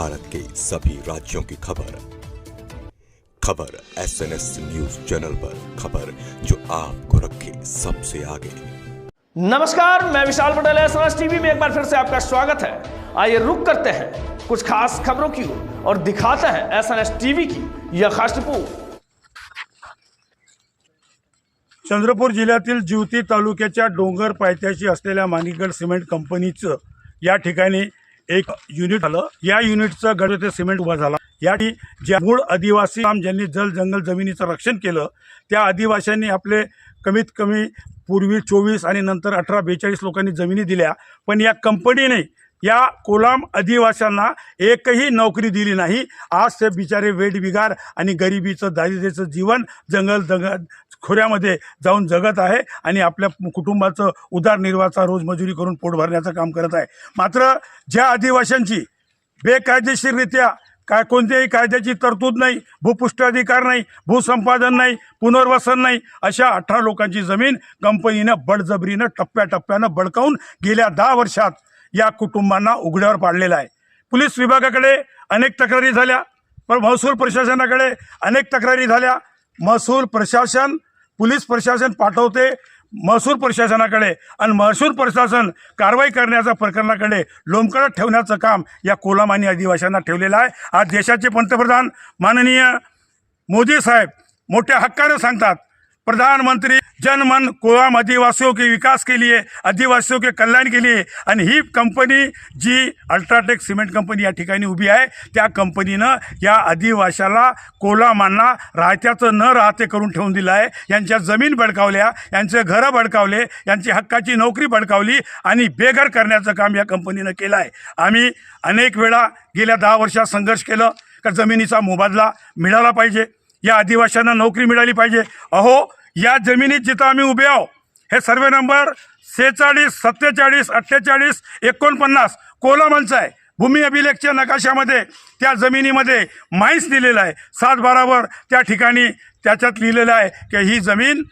भारत के सभी राज्यों की खबर SNS न्यूज चैनल पर, खबर जो आपको रखे सबसे आगे। नमस्कार, मैं विशाल पटेल, SNS टीवी में एक बार फिर से आपका स्वागत है। आइए रुक करते हैं कुछ खास खबरों की ओर और दिखाते हैं SNS टीवी की यह खास रिपोर्ट। चंद्रपूर जिल्ह्यातील जिवती तालुक्याच्या डोंगर पायथ्याशी असलेल्या माणिकगड सिमेंट कंपनीचं या ठिकाणी एक युनिट आलं। या युनिटचं गड ते सिमेंट उभा झाला। या ज्या मूळ आदिवासी ज्यांनी जल जंगल जमिनीचं रक्षण केलं त्या आदिवासींनी आपले कमीत कमी पूर्वी 24 आणि नंतर 18-42 लोकांनी जमिनी दिल्या, पण या कंपनीने या कोलाम आदिवासींना एकही नोकरी दिली नाही। आज ते बिचारे वेठबिगार आणि गरिबीचं दारिद्र्याचं जीवन जंगल खोऱ्यामध्ये जाऊन जगत आहे आणि आपल्या कुटुंबाचं उदरनिर्वाहाचा रोजमजुरी करून पोट भरण्याचं काम करत आहे। मात्र ज्या आदिवासींची बेकायदेशीररित्या कोणत्याही कायद्याची तरतूद नाही, भूपृष्ठ अधिकार नाही, भूसंपादन नाही, पुनर्वसन नाही, अशा 18 लोकांची जमीन कंपनीनं बळजबरीनं टप्प्याटप्प्यानं बळकावून गेल्या 10 वर्षात या कुटुंबांना उघड्यावर पाडलेला आहे। पोलीस विभागाकडे अनेक तक्रारी झाल्या, पण महसूल प्रशासनाकडे अनेक तक्रारी झाल्या। महसूल प्रशासन पोलीस प्रशासन पाठवते महसूल प्रशासनाकडे आणि महसूल प्रशासन कारवाई करण्याच्या प्रकरणाकडे लोंबकळत ठेवण्याचं काम या कोलाम आणि आदिवासींना ठेवलेलं आहे। आज देशाचे पंतप्रधान माननीय मोदी साहेब मोठ्या हक्काने सांगतात, प्रधानमंत्री जनमन कोलाम आदिवासियों के विकास के लिए, आदिवासियों के कल्याण के लिए। आणि ही कंपनी जी अल्ट्राटेक सिमेंट कंपनी या ठिकाणी उभी आहे, त्या कंपनीनं या आदिवाशाला कोलामांना राहत्याचं न राहते करून ठेवून दिलं आहे। यांच्या जमीन बळकावल्या, यांचे घरं बळकावले, यांची हक्काची नोकरी बळकावली आणि बेघर करण्याचं काम या कंपनीनं केलं आहे। आम्ही अनेक वेळा गेल्या 10 वर्षात संघर्ष केलं का जमिनीचा मोबदला मिळाला पाहिजे, या आदिवासींना नोकरी मिळाली पाहिजे। अहो, या जमिनीत जिथं आम्ही उभे आहो हे सर्वे नंबर 46, 47, 48, 49 कोलामांचा आहे। भूमी अभिलेखच्या नकाशामध्ये त्या जमिनीमध्ये माईन्स दिलेला आहे। 7/12 त्या ठिकाणी त्याच्यात लिहिलेलं आहे की ही जमीन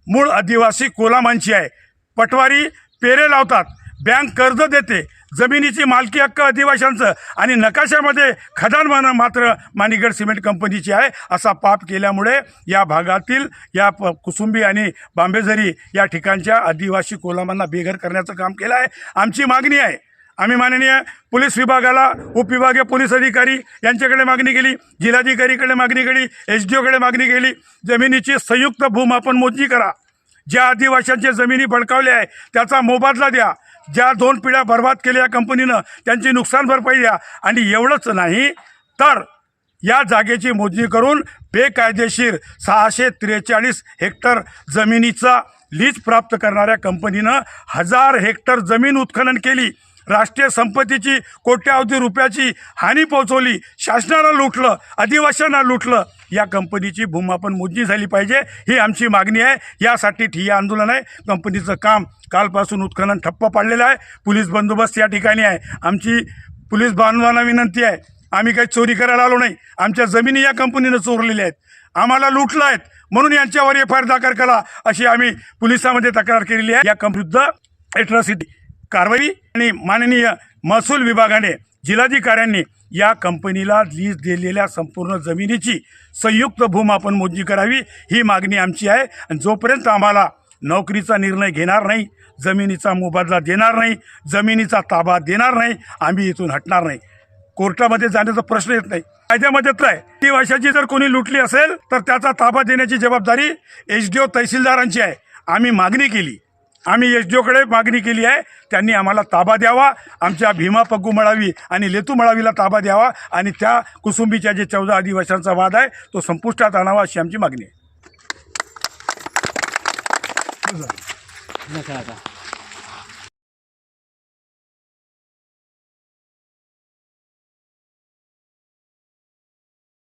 मूळ आदिवासी कोलामांची आहे। पटवारी पेरे लावतात, बँक कर्ज देते, जमिनीची मालकी हक्क आदिवासींचं आणि नकाशामध्ये खदान मात्र माणिकगड सिमेंट कंपनीची आहे। असा पाप केल्यामुळे या भागातील या कुसुंबी आणि बांबेझरी या ठिकाणच्या आदिवासी कोलामांना बेघर करण्याचं काम केलं आहे। आमची मागणी आहे, आम्ही माननीय पोलीस विभागाला, उपविभागीय पोलीस अधिकारी यांच्याकडे मागणी केली, जिल्हाधिकारीकडे मागणी केली, SDOकडे मागणी केली, जमिनीची संयुक्त भूमापन मोजणी करा। ज्या आदिवासींच्या जमिनी बळकावल्या आहे त्याचा मोबदला द्या। ज्या 2 पिढ्या बर्बाद केल्या कंपनीनं त्यांची नुकसान भरपाई द्या। आणि एवढंच नाही तर या जागेची मोजणी करून बेकायदेशीर 643 हेक्टर जमिनीचा लीज प्राप्त करणाऱ्या कंपनीनं 1000 हेक्टर जमीन उत्खनन केली, राष्ट्रीय संपत्तीची कोट्यावधी रुपयाची हानी पोहोचवली, शासनाला लुटलं, आदिवासींना लुटलं। या कंपनीची भूमापन मोजणी झाली पाहिजे, ही आमची मागणी आहे। यासाठी ठिय्या आंदोलन आहे। कंपनीचं काम कालपासून उत्खनन ठप्प पाडलेलं आहे। पोलीस बंदोबस्त या ठिकाणी आहे। आमची पोलीस बांधवांना विनंती आहे, आम्ही काही चोरी करायला आलो नाही, आमच्या जमिनी या कंपनीनं चोरलेल्या आहेत, आम्हाला लुटलं आहेत, म्हणून यांच्यावर FIR दाखल करा अशी आम्ही पोलिसांमध्ये तक्रार केलेली आहे। या कंपनीविरुद्ध एट्रॉसिटी कारवाई आणि माननीय महसूल विभागाने, जिल्हाधिकाऱ्यांनी या कंपनीला लीज दिलेल्या संपूर्ण जमिनीची संयुक्त भूमापन मोजणी करावी, ही मागणी आमची आहे। आणि जोपर्यंत आम्हाला नोकरीचा निर्णय घेणार नाही, जमिनीचा मोबदला देणार नाही, जमिनीचा ताबा देणार नाही, आम्ही इथून हटणार नाही। कोर्टामध्ये जाण्याचा प्रश्न येत नाही, कायद्यामध्येच आहे। ती वर्षाची जर कोणी लुटली असेल तर त्याचा ताबा देण्याची जबाबदारी SDO तहसीलदारांची आहे। आम्ही मागणी केली, आम्ही SDOकडे मागणी केली आहे, त्यांनी आम्हाला ताबा द्यावा, आमच्या भीमा पग्गू मळावी आणि लेतू मळावीला ताबा द्यावा आणि त्या कुसुंबीच्या जे 14 आदिवासींचा वाद आहे तो संपुष्टात आणावा अशी आमची मागणी आहे।